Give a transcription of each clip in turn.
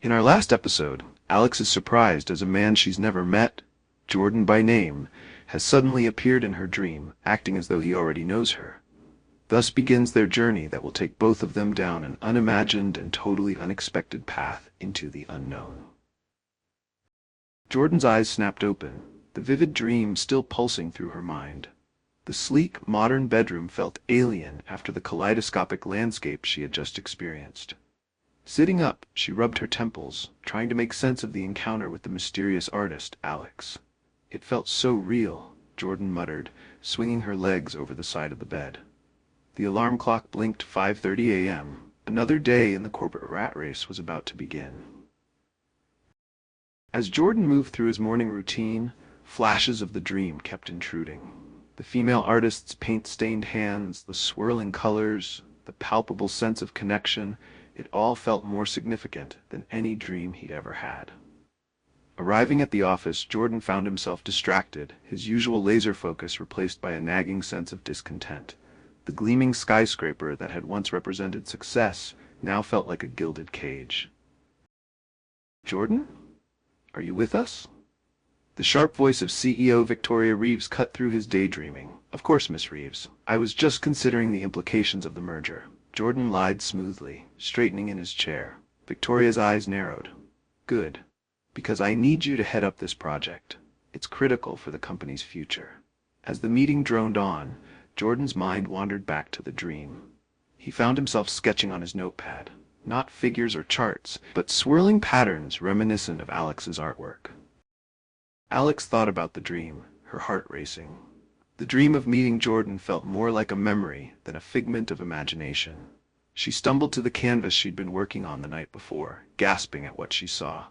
In our last episode, Alex is surprised as a man she's never met, Jordan by name, has suddenly appeared in her dream, acting as though he already knows her. Thus begins their journey that will take both of them down an unimagined and totally unexpected path into the unknown. Jordan's eyes snapped open, the vivid dream still pulsing through her mind. The sleek, modern bedroom felt alien after the kaleidoscopic landscape she had just experienced. Sitting up, she rubbed her temples, trying to make sense of the encounter with the mysterious artist, Alex. It felt so real, Jordan muttered, swinging her legs over the side of the bed. The alarm clock blinked 5:30 a.m. Another day in the corporate rat race was about to begin. As Jordan moved through his morning routine, flashes of the dream kept intruding. The female artist's paint-stained hands, the swirling colors, the palpable sense of connection, it all felt more significant than any dream he'd ever had. Arriving at the office, Jordan found himself distracted, his usual laser focus replaced by a nagging sense of discontent. The gleaming skyscraper that had once represented success now felt like a gilded cage. "Jordan? Are you with us?" The sharp voice of CEO Victoria Reeves cut through his daydreaming. "Of course, Miss Reeves. I was just considering the implications of the merger." Jordan lied smoothly, straightening in his chair. Victoria's eyes narrowed. "Good. Because I need you to head up this project. It's critical for the company's future." As the meeting droned on, Jordan's mind wandered back to the dream. He found himself sketching on his notepad, not figures or charts, but swirling patterns reminiscent of Alex's artwork. Alex thought about the dream, her heart racing. The dream of meeting Jordan felt more like a memory than a figment of imagination. She stumbled to the canvas she'd been working on the night before, gasping at what she saw.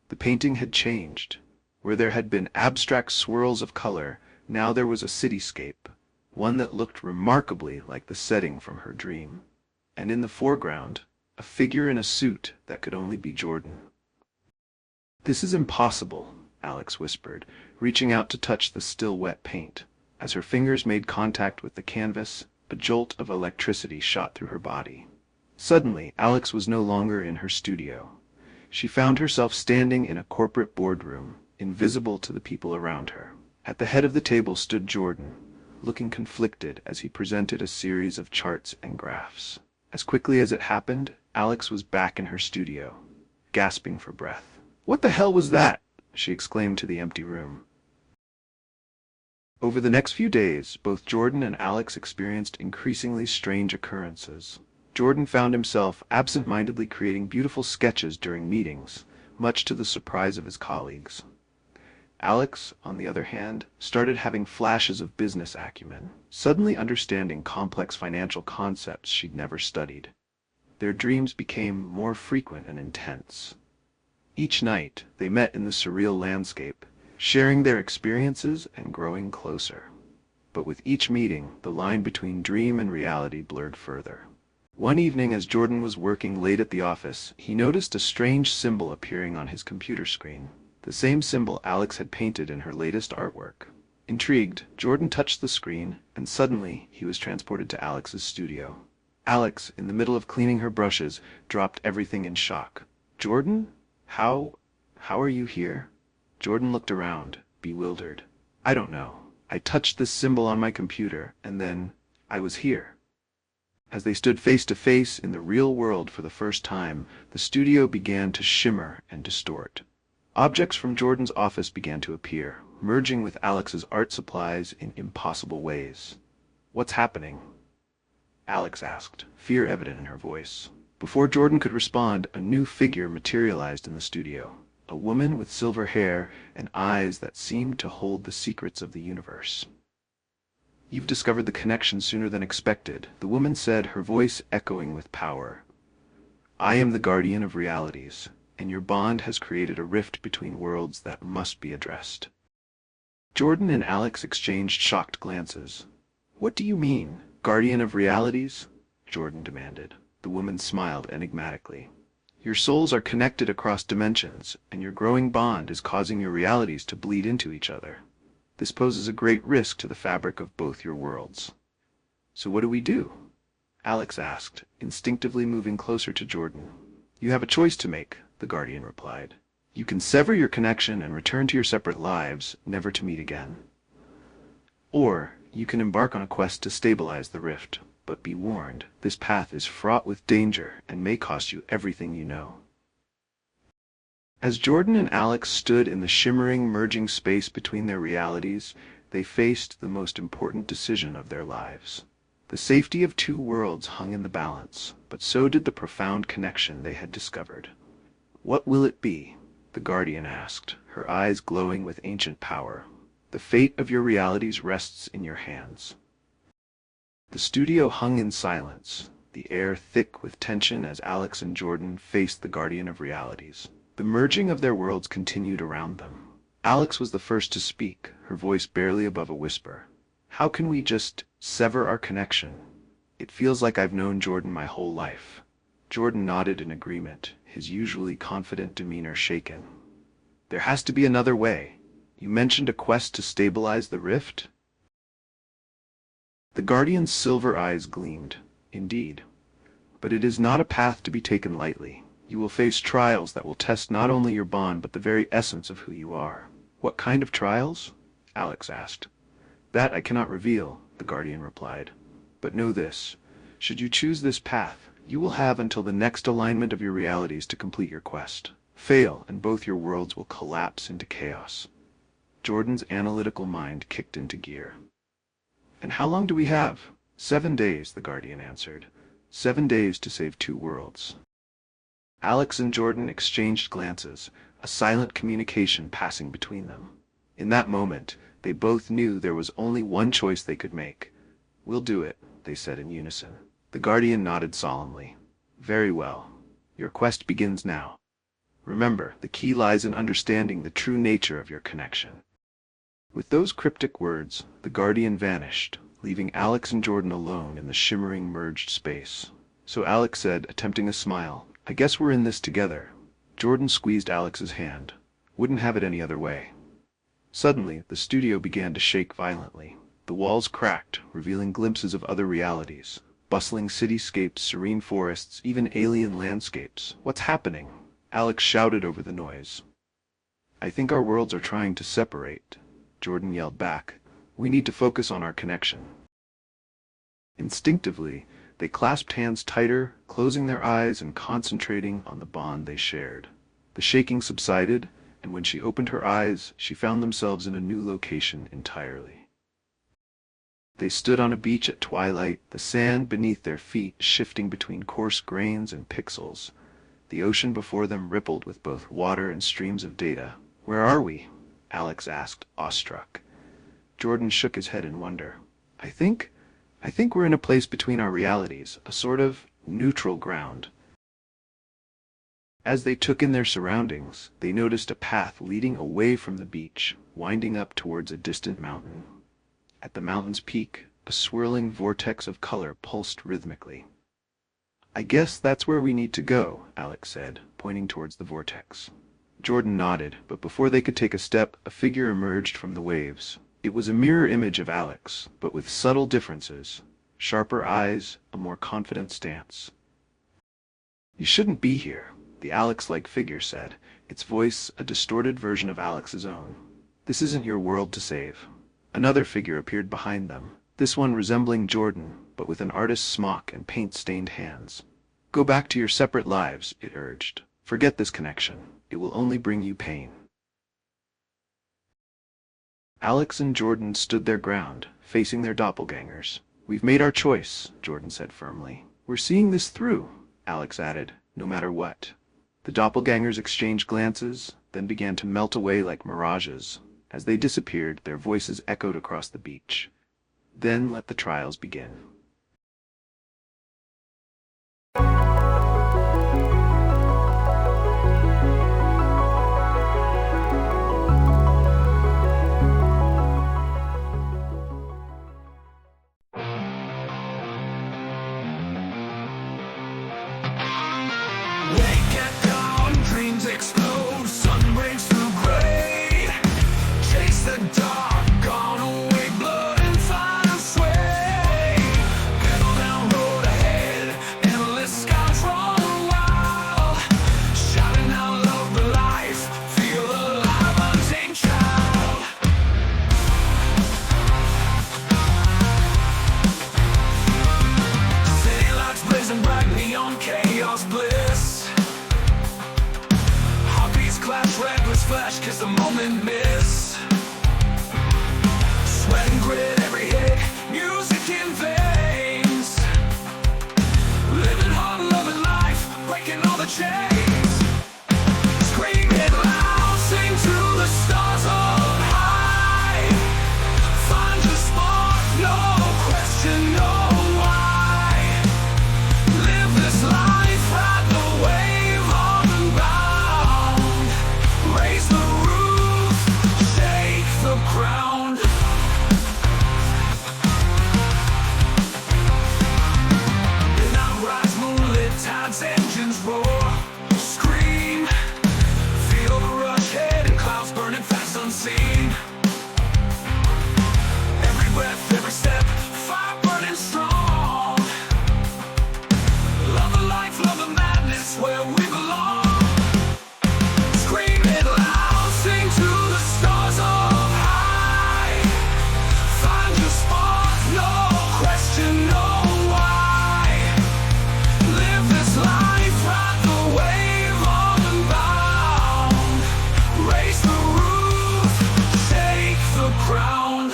The painting had changed. Where there had been abstract swirls of color, now there was a cityscape, one that looked remarkably like the setting from her dream. And in the foreground, a figure in a suit that could only be Jordan. "This is impossible," Alex whispered, reaching out to touch the still wet paint. As her fingers made contact with the canvas, a jolt of electricity shot through her body. Suddenly, Alex was no longer in her studio. She found herself standing in a corporate boardroom, invisible to the people around her. At the head of the table stood Jordan, looking conflicted as he presented a series of charts and graphs. As quickly as it happened, Alex was back in her studio, gasping for breath. "What the hell was that?" she exclaimed to the empty room. Over the next few days, both Jordan and Alex experienced increasingly strange occurrences. Jordan found himself absent-mindedly creating beautiful sketches during meetings, much to the surprise of his colleagues. Alex, on the other hand, started having flashes of business acumen, suddenly understanding complex financial concepts she'd never studied. Their dreams became more frequent and intense. Each night, they met in the surreal landscape, sharing their experiences and growing closer. But with each meeting, the line between dream and reality blurred further. One evening, as Jordan was working late at the office, he noticed a strange symbol appearing on his computer screen, the same symbol Alex had painted in her latest artwork. Intrigued, Jordan touched the screen, and suddenly he was transported to Alex's studio. Alex, in the middle of cleaning her brushes, dropped everything in shock. "Jordan? How are you here?" Jordan looked around, bewildered. "I don't know. I touched this symbol on my computer, and then I was here." As they stood face to face in the real world for the first time, the studio began to shimmer and distort. Objects from Jordan's office began to appear, merging with Alex's art supplies in impossible ways. "What's happening?" Alex asked, fear evident in her voice. Before Jordan could respond, a new figure materialized in the studio. A woman with silver hair and eyes that seemed to hold the secrets of the universe. "You've discovered the connection sooner than expected," the woman said, her voice echoing with power. "I am the guardian of realities, and your bond has created a rift between worlds that must be addressed." Jordan and Alex exchanged shocked glances. "What do you mean, guardian of realities?" Jordan demanded. The woman smiled enigmatically. "Your souls are connected across dimensions, and your growing bond is causing your realities to bleed into each other. This poses a great risk to the fabric of both your worlds." "So what do we do?" Alex asked, instinctively moving closer to Jordan. "You have a choice to make," the Guardian replied. You can sever your connection and return to your separate lives, never to meet again. Or you can embark on a quest to stabilize the rift, but be warned, this path is fraught with danger and may cost you everything you know. As Jordan and Alex stood in the shimmering, merging space between their realities, they faced the most important decision of their lives. The safety of two worlds hung in the balance, but so did the profound connection they had discovered. What will it be? The Guardian asked, her eyes glowing with ancient power. The fate of your realities rests in your hands. The studio hung in silence, the air thick with tension as Alex and Jordan faced the Guardian of Realities. The merging of their worlds continued around them. Alex was the first to speak, her voice barely above a whisper. How can we just sever our connection? It feels like I've known Jordan my whole life. Jordan nodded in agreement, his usually confident demeanor shaken. There has to be another way. You mentioned a quest to stabilize the rift? The Guardian's silver eyes gleamed. Indeed. But it is not a path to be taken lightly. You will face trials that will test not only your bond but the very essence of who you are. What kind of trials? Alex asked. That I cannot reveal, the Guardian replied. But know this. Should you choose this path, you will have until the next alignment of your realities to complete your quest. Fail, and both your worlds will collapse into chaos. Jordan's analytical mind kicked into gear. And how long do we have? 7 days, the Guardian answered. 7 days to save two worlds. Alex and Jordan exchanged glances, a silent communication passing between them. In that moment, they both knew there was only one choice they could make. We'll do it, they said in unison. The Guardian nodded solemnly. Very well. Your quest begins now. Remember, the key lies in understanding the true nature of your connection. With those cryptic words, the Guardian vanished, leaving Alex and Jordan alone in the shimmering merged space. So Alex said, attempting a smile, I guess we're in this together. Jordan squeezed Alex's hand. Wouldn't have it any other way. Suddenly, the studio began to shake violently. The walls cracked, revealing glimpses of other realities. Bustling cityscapes, serene forests, even alien landscapes. What's happening? Alex shouted over the noise. I think our worlds are trying to separate, Jordan yelled back. We need to focus on our connection. Instinctively, they clasped hands tighter, closing their eyes and concentrating on the bond they shared. The shaking subsided, and when she opened her eyes, she found themselves in a new location entirely. They stood on a beach at twilight, the sand beneath their feet shifting between coarse grains and pixels. The ocean before them rippled with both water and streams of data. Where are we? Alex asked, awestruck. Jordan shook his head in wonder. I think we're in a place between our realities, a sort of neutral ground. As they took in their surroundings, they noticed a path leading away from the beach, winding up towards a distant mountain. At the mountain's peak, a swirling vortex of color pulsed rhythmically. I guess that's where we need to go, Alex said, pointing towards the vortex. Jordan nodded, but before they could take a step, a figure emerged from the waves. It was a mirror image of Alex, but with subtle differences. Sharper eyes, a more confident stance. You shouldn't be here, the Alex-like figure said, its voice a distorted version of Alex's own. This isn't your world to save. Another figure appeared behind them, this one resembling Jordan, but with an artist's smock and paint-stained hands. Go back to your separate lives, it urged. Forget this connection. It will only bring you pain. Alex and Jordan stood their ground, facing their doppelgangers. We've made our choice, Jordan said firmly. We're seeing this through, Alex added, no matter what. The doppelgangers exchanged glances, then began to melt away like mirages. As they disappeared, their voices echoed across the beach. Then let the trials begin. Wake at dawn, dreams explode, sun breaks through gray. Chase the dark, gone away, blood and fire sway. flash, kiss the moment miss. Sweat and grit, every hit, music in veins. Living hard, loving life, breaking all the chains. Scream it loud, sing to the stars on high. Find your spot, no question, no why. Live this life, ride the wave on and bound. Raise the roof, shake the ground. Midnight rise, moonlit tides, engines roar. Scream, feel the rush, head and clouds burning fast unseen. Every breath, every step, fire burning strong. Love the life, love the madness, where we belong. Scream it loud, sing to the stars up high. Find your spot, no question, no why. Live this life, ride the wave on and bound. Raise the roof, shake the ground.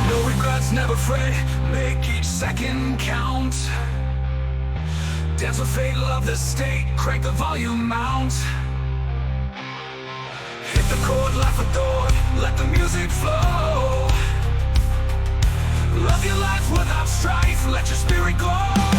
No regrets, never fret, make each second count. Dance with fate, love the state, crank the volume mount. Hit the chord, laugh adored, let the music flow. Love your life without strife, let your spirit glow.